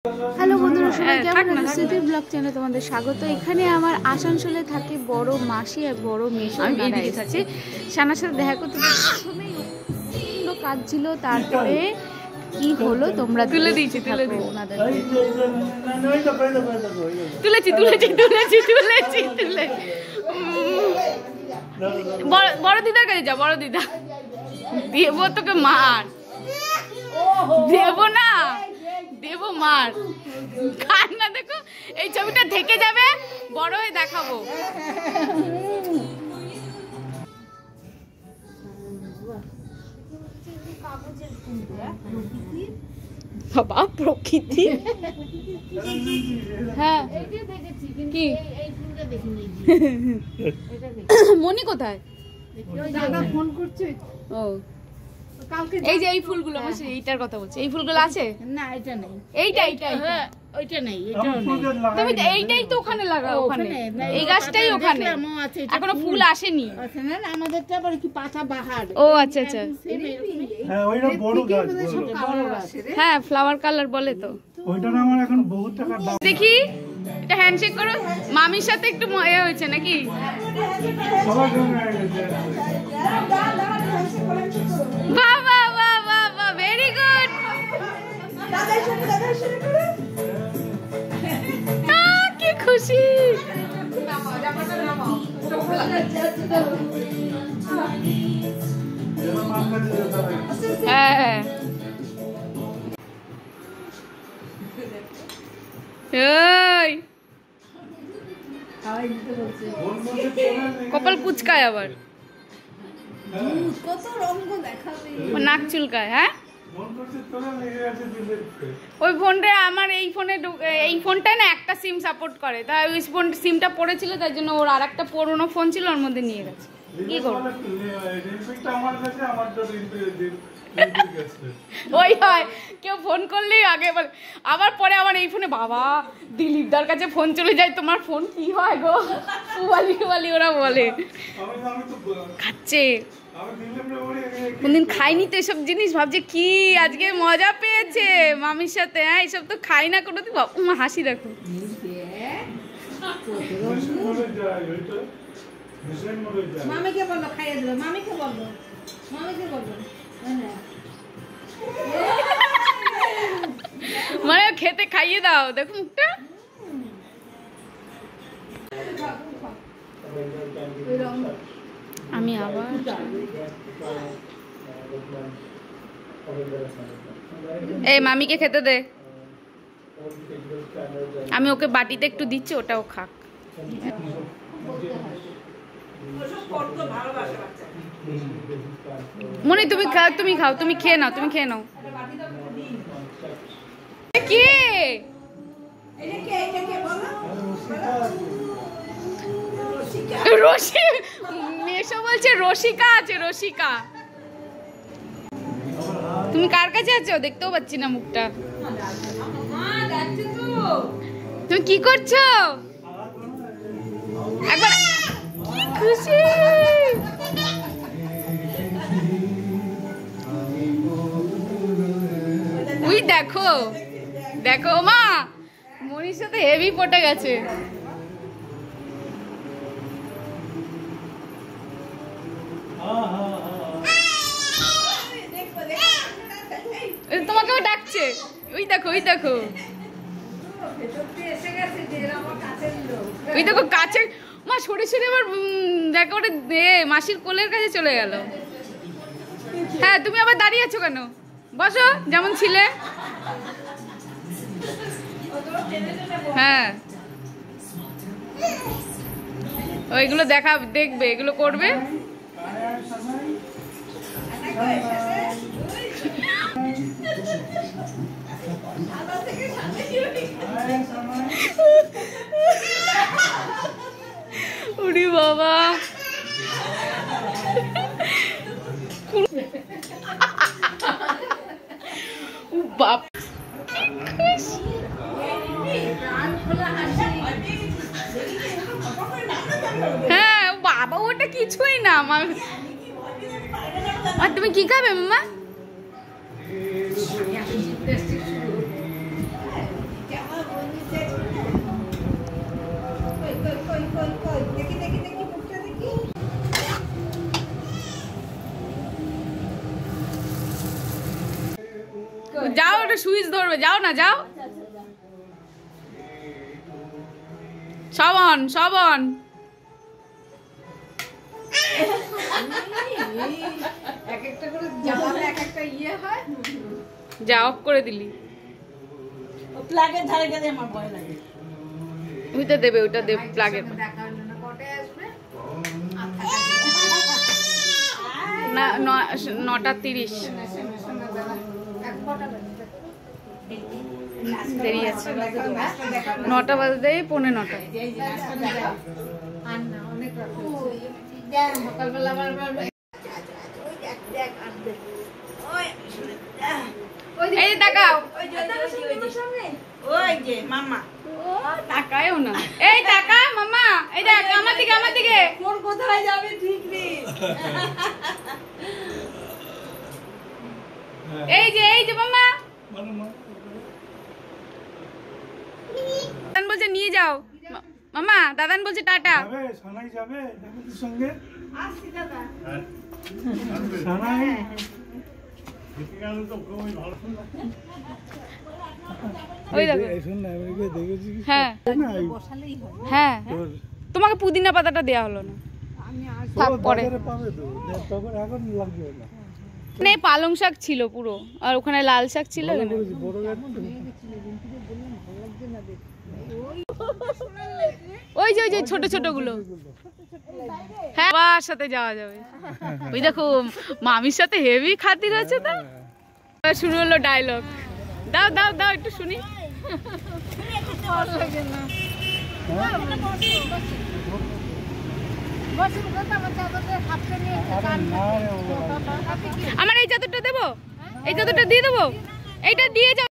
Hello বন্ধুরা, সবাই কেমন আছেন? স্মৃতির ব্লগ চ্যানেলে তোমাদের স্বাগত। এখানে আমার আসানসোলে থাকে বড় মাসি আর বড় মেশো আছে। সানার সাথে দেখা করতে প্রথমেই কাজ ছিল, তারপরে কি হলো তোমরা তুলে দিয়েছি ওনাদের তুলেছি বড় দিদার কাছে যা, বড় দিদা দেবো তোকে মার, দেবো না দেবো মার, কার না দেখো এই ছবিটা থেকে যাবে, বড় হয়ে দেখাবো। বাবা প্রকৃতি, হ্যাঁ কি মনি কোথায়? দাদা ফোন করছে। ও এই যে এই ফুলগুলো, এইটার কথা বলছি, এই ফুলগুলো আছে না? এটা নেই, এইটা ওইটা নেই, তুমি এইটাই তো ওখানে লাগাও, ওখানে এই গাছটাই ওখানে এখনো ফুল আসেনি না, আমাদেরটা আবার কি পাতা বাহার। ও আচ্ছা আচ্ছা, হ্যাঁ ওইটা বড় গাছ, হ্যাঁ ফ্লাওয়ার কালার বলে তো। ওইটার আমার এখন বহুত টাকা দাম। দেখি এটা হ্যান্ডশেক করো, মামির সাথে একটু মজা হয়েছে নাকি? সবার জন্য হয়েছে। বাহ বাহ বাহ বাহ বাহ, ভেরি গুড। কি খুশি, হ্যাঁ কপাল কুচকায় আবার, কত রঙ দেখাবে, নাক চুলকায়। হ্যাঁ ওই ফোনটা আমার, এই ফোনটা না একটা সিম সাপোর্ট করে, তাই ওই সিমটা পড়েছিল, তাই জন্য ওর আর একটা পুরোনো ফোন ছিল, ওর মধ্যে নিয়ে গেছে। কি করবো, ওই হয় কেউ ফোন করলেই আগে বলে, আবার পরে আমার এই ফোনে বাবা দিলীপদার কাছে ফোন চলে যায়, তোমার ফোন কি হয় গো, উবালি ওরা বলে। খাচ্ছে কোনদিন খাইনি তো এসব জিনিস, ভাবছে কি আজকে মজা পেয়েছে মামির সাথে। হ্যাঁ এইসব তো খাই না কোনোদিন। বাবা হাসি রাখো, মামিকে বলো খাইয়ে দেবে, মামিকে বলো, মানে খেতে খাইয়ে দাও, দেখো মুখটা। আমি আবার এই মামিকে খেতে দে, আমি ওকে বাটিতে একটু দিচ্ছি, ওটাও খাক। মনি তুমি খাও, তুমি খেয়ে নাও, কে মেশো বলছে রসিকা আছে, রসিকা। তুমি কার কাছে আছো? দেখতেও পাচ্ছি না মুখটা। তুমি কি করছো? একবার কি খুশি, ওই দেখো দেখো মা, মনির সাথে হেভি পটে গেছে। তোমাকেও ডাকছে, ওই দেখো ওই দেখো কাছে। মা সরে সরে আবার দেখো, ওটা মাসির কোলের কাছে চলে গেল। হ্যাঁ তুমি আবার দাঁড়িয়ে আছো কেন? বসো যেমন ছিলে। হ্যাঁ ওইগুলো দেখবে, এগুলো করবে। উড়ি বাবা, বাপ হ্যাঁ বাবা, ওটা কিছুই না আমার। আর তুমি কি খাবে মাম্মা? সুইচ ধরবে, যাও না যাও। সবন সবন যা অফ করে দিলি। প্লাগের ধারে গেলে আমার ভয় লাগে। ওইটা দেবে, ওইটা দেব প্লাগের। না 9:30 দেরি আছে। 9টা বাজতে 9:45। এই তাকাও, ওই যে মামা তাকায়ও না। এই তাকা মামা, এই দেখ আমার দিকে, আমার দিকে। কোন কোথায় যাবে ঠিক নেই। এই যে মামা দাদান বলছে নিয়ে যাও। মামা দাদান বলছে টাটা। যাবে সানাই যাবে তোর সঙ্গে? আসছি দাদা। সানাই ওই দেখো। শোন না, আমি দেখেছি হ্যাঁ না হ্যাঁ, তোমাকে পুদিনা পাতাটা দেয়া হলো না, থাক পরে। পাবে তো, তখন এখন লাগবে না। মানে পালং শাক ছিল পুরো, আর ওখানে লাল শাক ছিল। এখানে বড় গাছ তো। ওই যে ছোট ছোট গুলো। হ্যাঁ বাবার সাথে যাওয়া যাবে। ওই দেখো মামির সাথে হেভি খাতির আছে তো। শুরু হলো ডায়লগ। দাও দাও দাও একটু শুনি। আমার এই চাদরটা দেবো, এই চাদরটা দিয়ে দেবো, এইটা দিয়ে যাও।